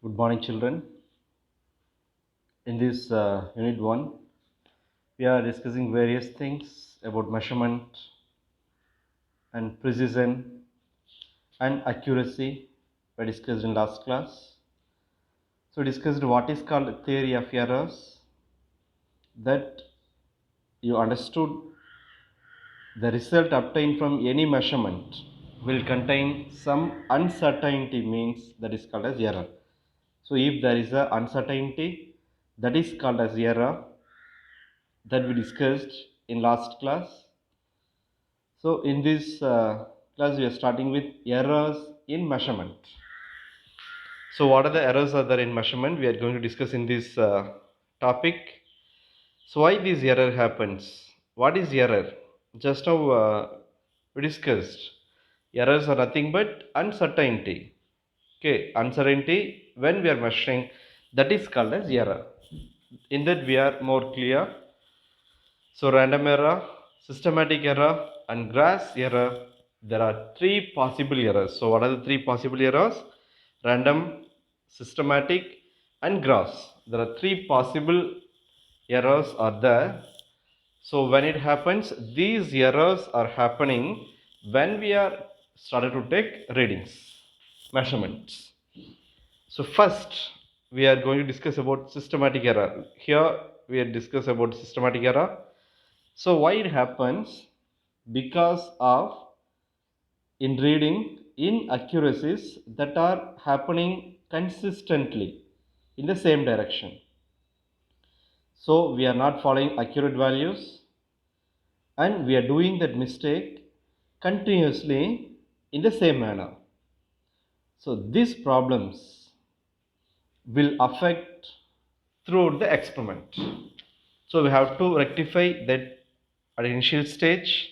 Good morning, children. In this unit 1, we are discussing various things about measurement and precision and accuracy we discussed in last class. So, we discussed what is called theory of errors, that you understood the result obtained from any measurement will contain some uncertainty, means that is called as error. So, if there is a uncertainty, that is called as error, that we discussed in last class. So in this class we are starting with errors in measurement. So what are the errors are there in measurement? We are going to discuss in this topic. So why this error happens? What is error? Just now we discussed. Errors are nothing but uncertainty. Okay, uncertainty when we are measuring, that is called as error. In that we are more clear. So random error, systematic error and gross error. There are three possible errors. So what are the three possible errors? Random, systematic and gross. There are three possible errors are there. So when it happens, these errors are happening when we are started to take readings, measurements. So first we are going to discuss about systematic error. Here we are discuss about systematic error. So why it happens? Because of in reading inaccuracies that are happening consistently in the same direction. So we are not following accurate values and we are doing that mistake continuously in the same manner. So these problems will affect throughout the experiment. So we have to rectify that at initial stage.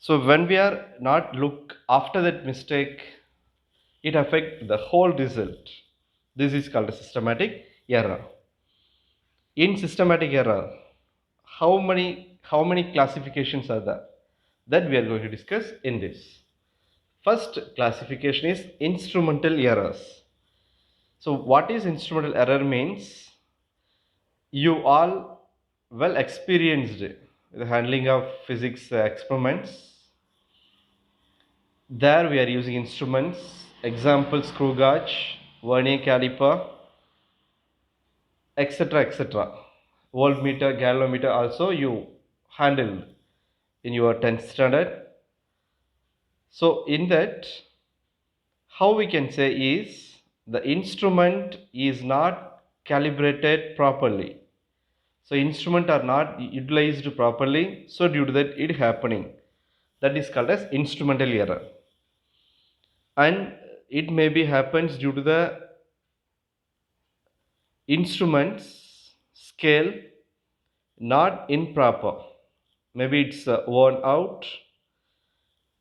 So when we are not look after that mistake, it affects the whole result. This is called a systematic error. In systematic error, how many classifications are there? That we are going to discuss in this. First classification is instrumental errors. So what is instrumental error means? You all well experienced the handling of physics experiments. There we are using instruments, example screw gauge, vernier caliper, etc. etc. Voltmeter, galvanometer also you handled in your 10th standard. So in that, how we can say is the instrument is not calibrated properly. So instrument are not utilized properly. So due to that it happening. That is called as instrumental error. And it may be happens due to the instruments scale not improper, maybe it's worn out.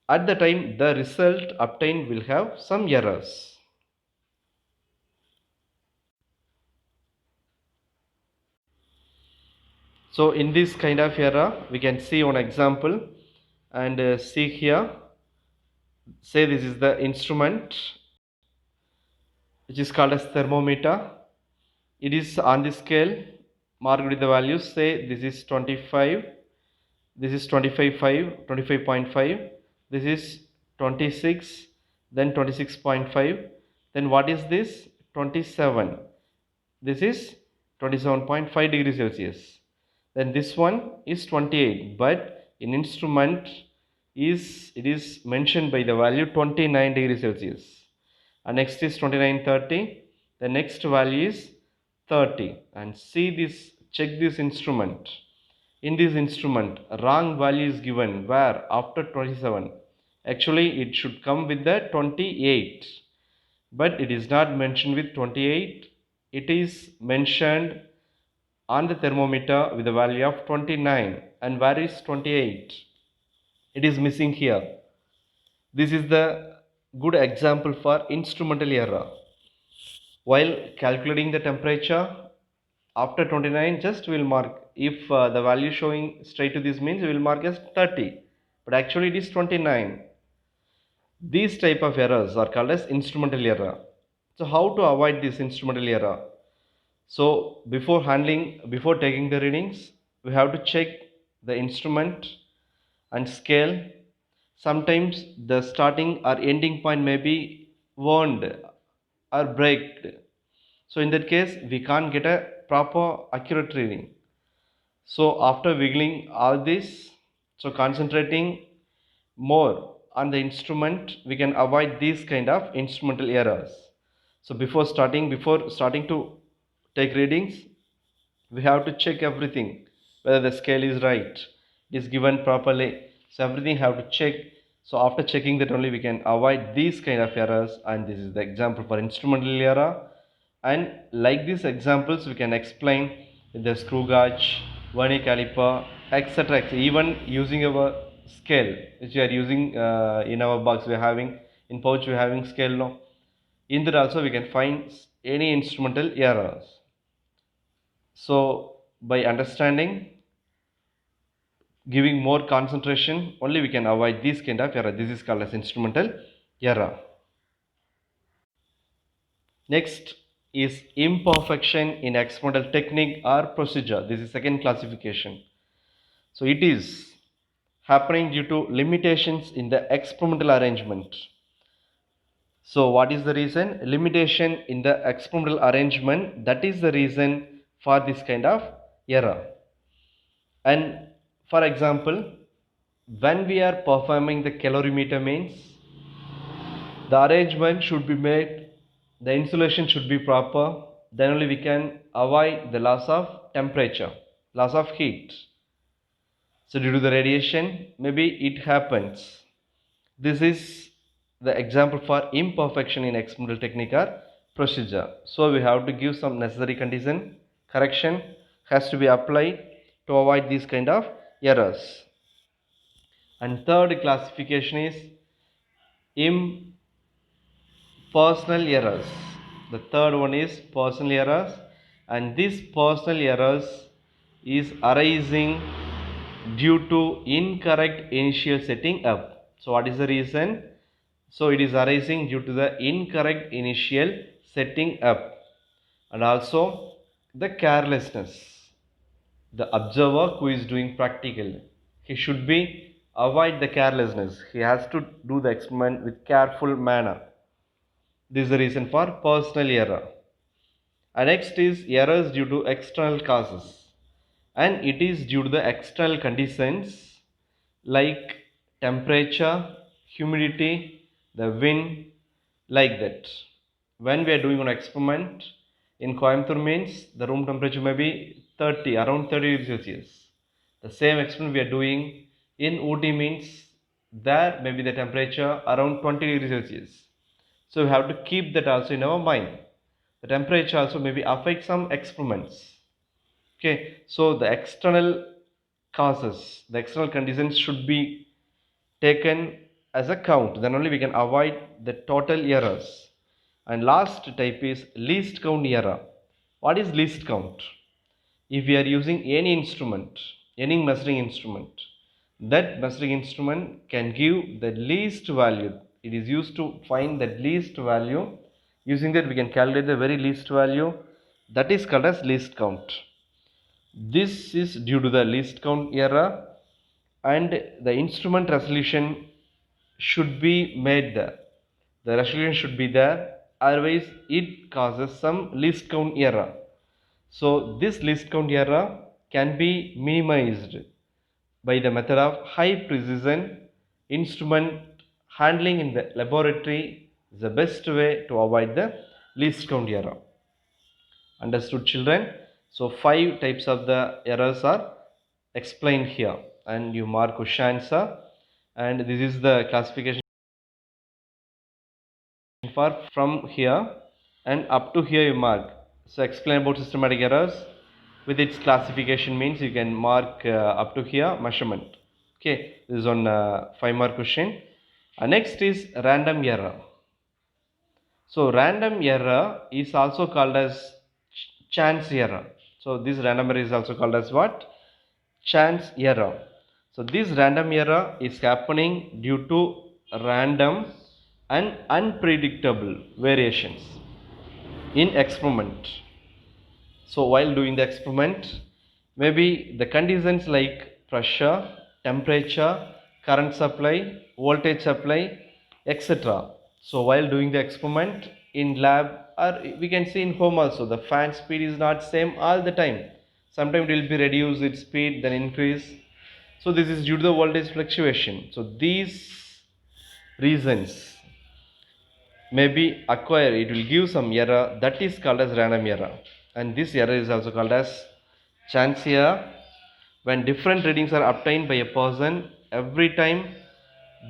At the time the result obtained will have some errors. So in this kind of error we can see one example and see here. Say this is the instrument which is called as thermometer. It is on the scale marked with the values. Say this is 25, this is 25.5, 25.5, this is 26, then 26.5, then what is this? 27, this is 27.5 degrees Celsius, then this one is 28, but in instrument is it is mentioned by the value 29 degrees Celsius, and next is 29.30, the next value is 30. And see this, check this instrument. In this instrument wrong value is given where after 27, actually it should come with the 28, but it is not mentioned with 28. It is mentioned on the thermometer with a value of 29, and where is 28? It is missing here. This is the good example for instrumental error. While calculating the temperature after 29, just we will mark, if the value showing straight to this means we will mark as 30, but actually it is 29. These type of errors are called as instrumental error. So how to avoid this instrumental error? So before taking the readings, we have to check the instrument and scale. Sometimes the starting or ending point may be wound or breaked. So in that case, we can't get a proper accurate reading. So after wiggling all this, so concentrating more on the instrument, we can avoid these kind of instrumental errors. So before starting to take readings, we have to check everything, whether the scale is right, it is given properly. So everything have to check. So after checking that only we can avoid these kind of errors, and this is the example for instrumental error. And like these examples we can explain with the screw gauge, vernier caliper, etc. Even using our scale which we are using in our box, we are having in pouch, we are having scale now. In that also we can find any instrumental errors. So by understanding, giving more concentration, only we can avoid this kind of error. This is called as instrumental error. Next is imperfection in experimental technique or procedure. This is second classification. So it is happening due to limitations in the experimental arrangement. So what is the reason? Limitation in the experimental arrangement, that is the reason for this kind of error. And for example, when we are performing the calorimeter means, the arrangement should be made, the insulation should be proper, then only we can avoid the loss of temperature, loss of heat. So due to the radiation, maybe it happens. This is the example for imperfection in experimental technique or procedure. So we have to give some necessary condition, correction has to be applied to avoid these kind of errors. And third classification is impersonal errors. The third one is personal errors, and these personal errors is arising due to incorrect initial setting up. So what is the reason? So it is arising due to the incorrect initial setting up, and also the carelessness. The observer who is doing practical, he should be avoid the carelessness. He has to do the experiment with careful manner. This is the reason for personal error. And next is errors due to external causes, and it is due to the external conditions like temperature, humidity, the wind, like that. When we are doing an experiment in Coimbatore means the room temperature may be 30, around 30 degrees Celsius. The same experiment we are doing in Ooty means there may be the temperature around 20 degrees Celsius. So we have to keep that also in our mind. The temperature also maybe affect some experiments. Okay, so the external causes, the external conditions should be taken as a count. Then only we can avoid the total errors. And last type is least count error. What is least count? If we are using any instrument, any measuring instrument, that measuring instrument can give the least value. It is used to find the least value. Using that we can calculate the very least value. That is called as least count. This is due to the least count error, and the instrument resolution should be made there. The resolution should be there, otherwise it causes some least count error. So this least count error can be minimized by the method of high precision instrument handling in the laboratory is the best way to avoid the least count error. Understood, children? So 5 types of the errors are explained here, and you mark question answer, and this is the classification for from here and up to here you mark. So explain about systematic errors with its classification means you can mark up to here measurement. Okay, this is on 5 mark question. Next is random error. So random error is also called as chance error. So this random error is also called as what? Chance error. So this random error is happening due to random and unpredictable variations. in experiment. So while doing the experiment, maybe the conditions like pressure, temperature, current supply, voltage supply, etc. So while doing the experiment in lab, or we can see in home also, the fan speed is not same all the time. Sometimes it will be reduce its speed, then increase. So this is due to the voltage fluctuation. So these reasons maybe acquire, it will give some error, that is called as random error, and this error is also called as chance error. When different readings are obtained by a person every time,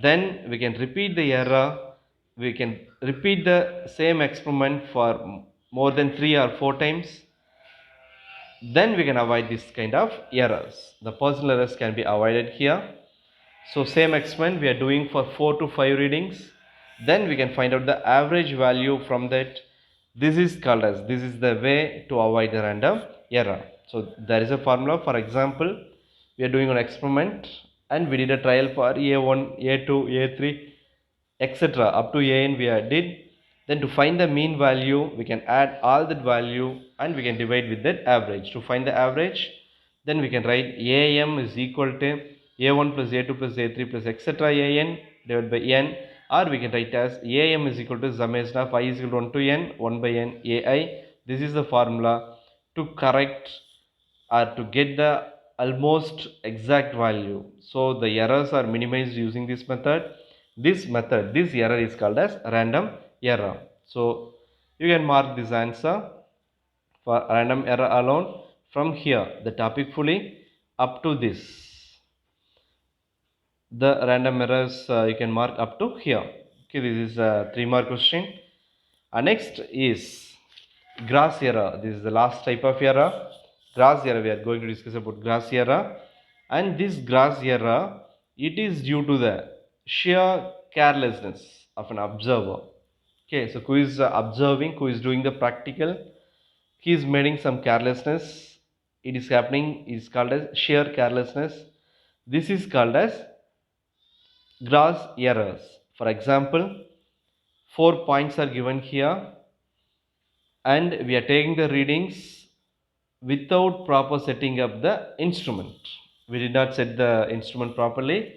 then we can repeat the error, we can repeat the same experiment for more than 3 or 4 times, then we can avoid this kind of errors. The personal errors can be avoided here. So same experiment we are doing for 4 to 5 readings, then we can find out the average value from that. This is called as, this is the way to avoid the random error. So there is a formula. For example, we are doing an experiment and we did a trial for A1, A2, A3, etc. up to an we did. Then to find the mean value, we can add all that value and we can divide with that average. To find the average, then we can write am is equal to a1 plus a2 plus a3 plus etc. an divided by n, or we can write as am is equal to summation of I is equal to 1 to n 1 by n ai. This is the formula to correct or to get the almost exact value. So the errors are minimized using this method. This method, this error is called as random error. So you can mark this answer for random error alone from here, the topic fully up to this. The random errors you can mark up to here. Okay, this is a 3-mark question. Next is gross error. This is the last type of error. Gross error, we are going to discuss about gross error. And this gross error, it is due to the sheer carelessness of an observer. Okay, so who is observing, who is doing the practical, he is making some carelessness. It is happening, it is called as sheer carelessness. This is called as gross errors. For example, 4 points are given here and we are taking the readings without proper setting up the instrument. We did not set the instrument properly.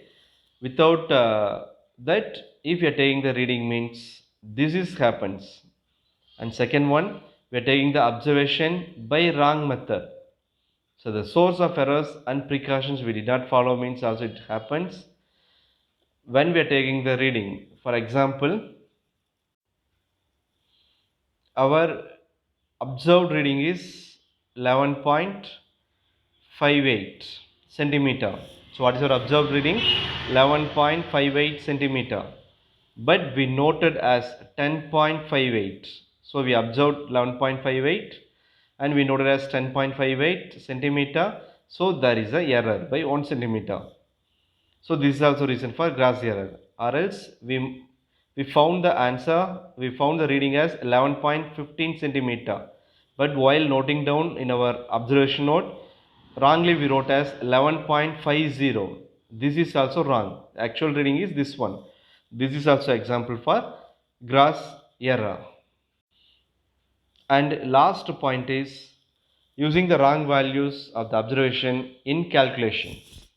Without that, if you are taking the reading means this is happens. And second one, we are taking the observation by wrong method. So the source of errors and precautions we did not follow means also it happens when we are taking the reading. For example, our observed reading is 11.58 centimeter. So what is our observed reading? 11.58 centimeter. But we noted as 10.58. So we observed 11.58 and we noted as 10.58 centimeter. So there is a error by 1 centimeter. So this is also reason for gross error. Or else we found the answer, we found the reading as 11.15 centimeter. But while noting down in our observation note, wrongly we wrote as 11.50. This is also wrong. The actual reading is this one. This is also example for gross error. And last point is using the wrong values of the observation in calculations.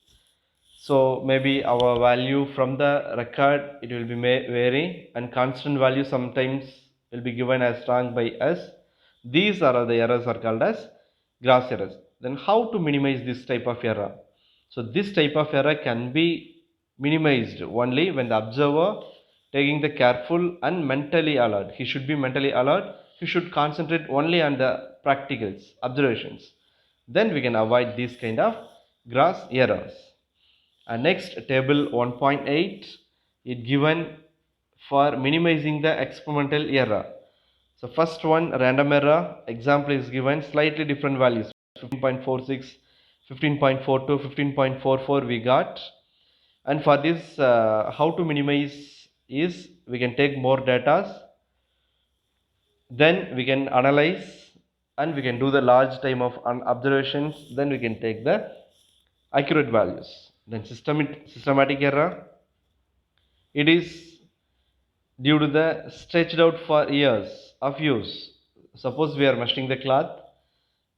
So maybe our value from the record, it will be vary, and constant value sometimes will be given as wrong by us. These are the errors are called as gross errors. Then how to minimize this type of error? So this type of error can be minimized only when the observer taking the careful and mentally alert. He should be mentally alert. He should concentrate only on the practicals, observations. Then we can avoid these kind of gross errors. And next, table 1.8 is given for minimizing the experimental error. So first one, random error example is given, slightly different values, 15.46, 15.42, 15.44 we got. And for this, how to minimize is we can take more data, then we can analyze and we can do the large time of observations, then we can take the accurate values. Then systematic error, it is due to the stretched out for years of use. suppose we are measuring the cloth,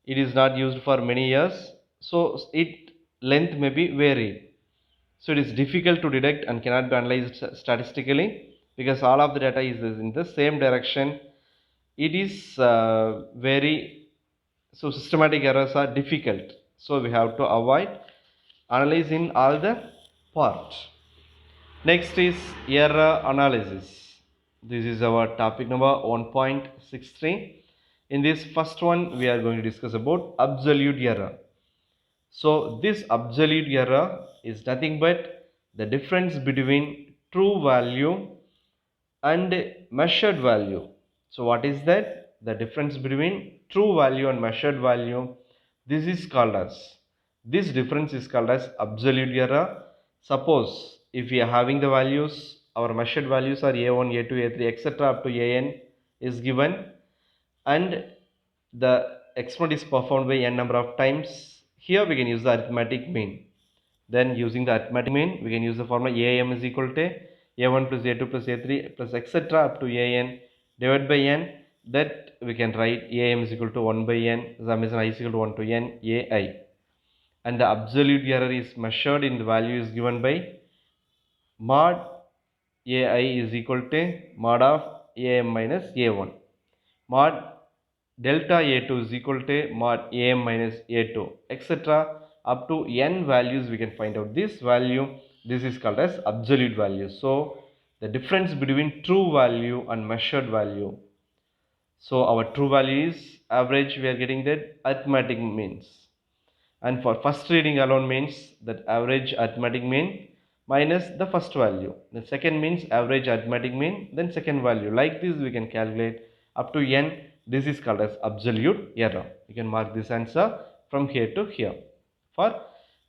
it is not used for many years, so it length may be varied. So it is difficult to detect and cannot be analyzed statistically because all of the data is in the same direction. It is very, so systematic errors are difficult. So we have to avoid analyzing all the part. Next is error analysis. This is our topic number 1.63. In this first one, we are going to discuss about absolute error. So this absolute error is nothing but the difference between true value and measured value. So what is that? The difference between true value and measured value. This difference is called as absolute error. Suppose if we are having the values, our measured values are a1, a2, a3, etc. up to an is given, and the experiment is performed by n number of times. Here we can use the arithmetic mean. Then using the arithmetic mean, we can use the formula am is equal to a1 plus a2 plus a3 plus etc. up to an divided by n. That we can write am is equal to 1 by n, summation I is equal to 1 to n ai. And the absolute error is measured in the value is given by mod ai is equal to mod of am minus a1. Mod delta a2 is equal to mod am minus a2, etc. up to n values we can find out this value. This is called as absolute value. So the difference between true value and measured value. So our true value is average, we are getting that arithmetic means, and for first reading alone means that average arithmetic mean minus the first value. The second means average arithmetic mean, then second value. Like this we can calculate up to n. This is called as absolute error. You can mark this answer from here to here for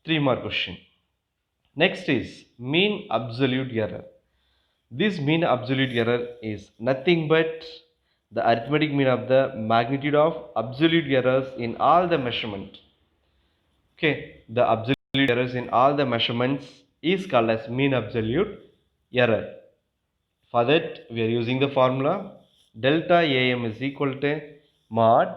3 more question. Next is mean absolute error. This mean absolute error is nothing but the arithmetic mean of the magnitude of absolute errors in all the measurement. Okay, the absolute errors in all the measurements is called as mean absolute error. For that, we are using the formula delta am is equal to mod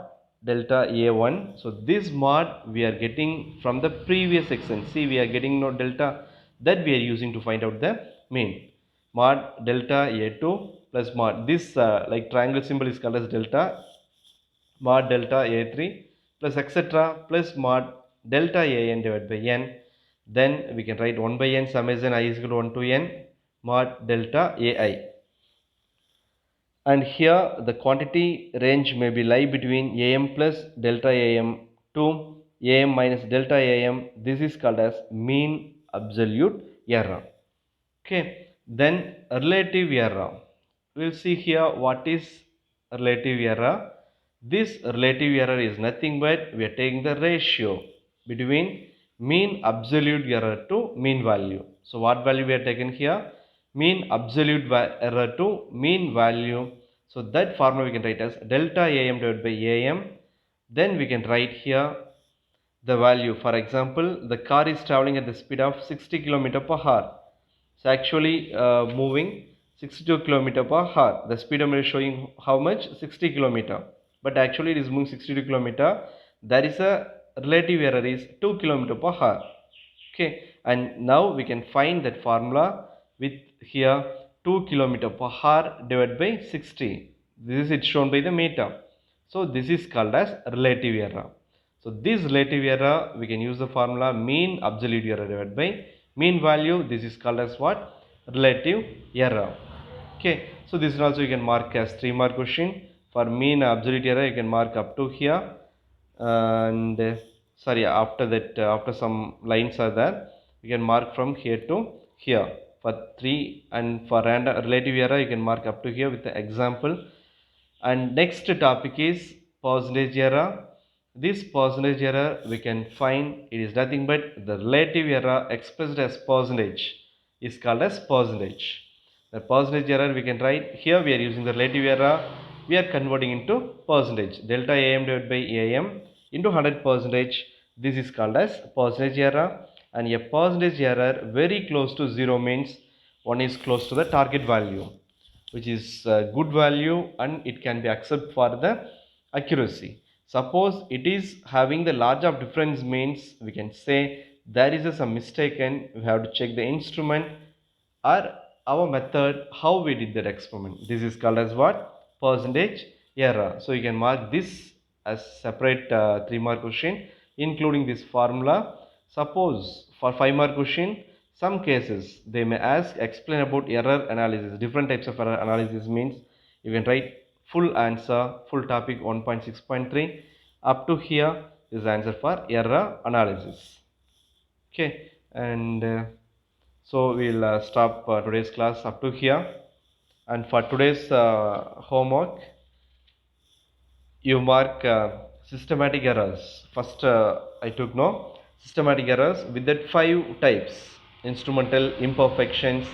delta a1. So this mod we are getting from the previous section. See, we are getting no delta, that we are using to find out the mean. Mod delta a2 plus mod this like triangle symbol is called as delta, mod delta a3 plus etc. plus mod delta an divided by n. Then we can write 1 by n summation I is equal to 1 to n mod delta ai. And here the quantity range may be lie between am plus delta am to am minus delta am. This is called as mean absolute error. Okay, then relative error. We'll see here what is relative error. This relative error is nothing but we are taking the ratio between mean absolute error to mean value. So what value we are taken here? Mean absolute error to mean value. So that formula we can write as delta am divided by am. Then we can write here the value. For example, the car is traveling at the speed of 60 km per hour. So actually moving 62 km per hour. The speedometer is showing how much? 60 km. But actually it is moving 62 km. There is a relative error is 2 km per hour. Okay, and now we can find that formula with here 2 km per hour divided by 60. This is shown by the meter. So this is called as relative error. So this relative error we can use the formula mean absolute error divided by mean value. This is called as what? Relative error. Okay, so this is also you can mark as 3 mark question. For mean absolute error you can mark up to here, and sorry, after that after some lines are there, you can mark from here to here for 3. And for random relative error you can mark up to here with the example. And next topic is percentage error. This percentage error we can find, it is nothing but the relative error expressed as percentage is called as percentage. The percentage error we can write here, we are using the relative error, we are converting into percentage. Delta am divided by am into 100%. This is called as percentage error. And a percentage error very close to 0 means one is close to the target value, which is a good value and it can be accepted for the accuracy. Suppose it is having the large of difference means we can say there is some mistaken. We have to check the instrument or our method how we did that experiment. This is called as what? Percentage error. So you can mark this as separate 3 mark question including this formula. Suppose for 5 mark question, some cases they may ask explain about error analysis. Different types of error analysis means you can write full answer, full topic 1.6.3 up to here is answer for error analysis. Okay, and so we'll stop today's class up to here. And for today's homework, you mark systematic errors. First, I took no systematic errors with that 5 types: instrumental imperfections,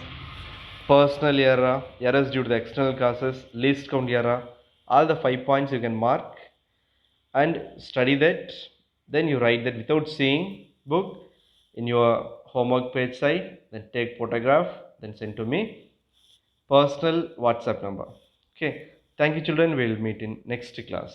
personal error, errors due to the external causes, least count error. All the 5 points you can mark and study that. Then you write that without seeing book in your homework page side. Then take photograph. Then send to me personal WhatsApp number. Okay. Thank you, children. We'll meet in next class.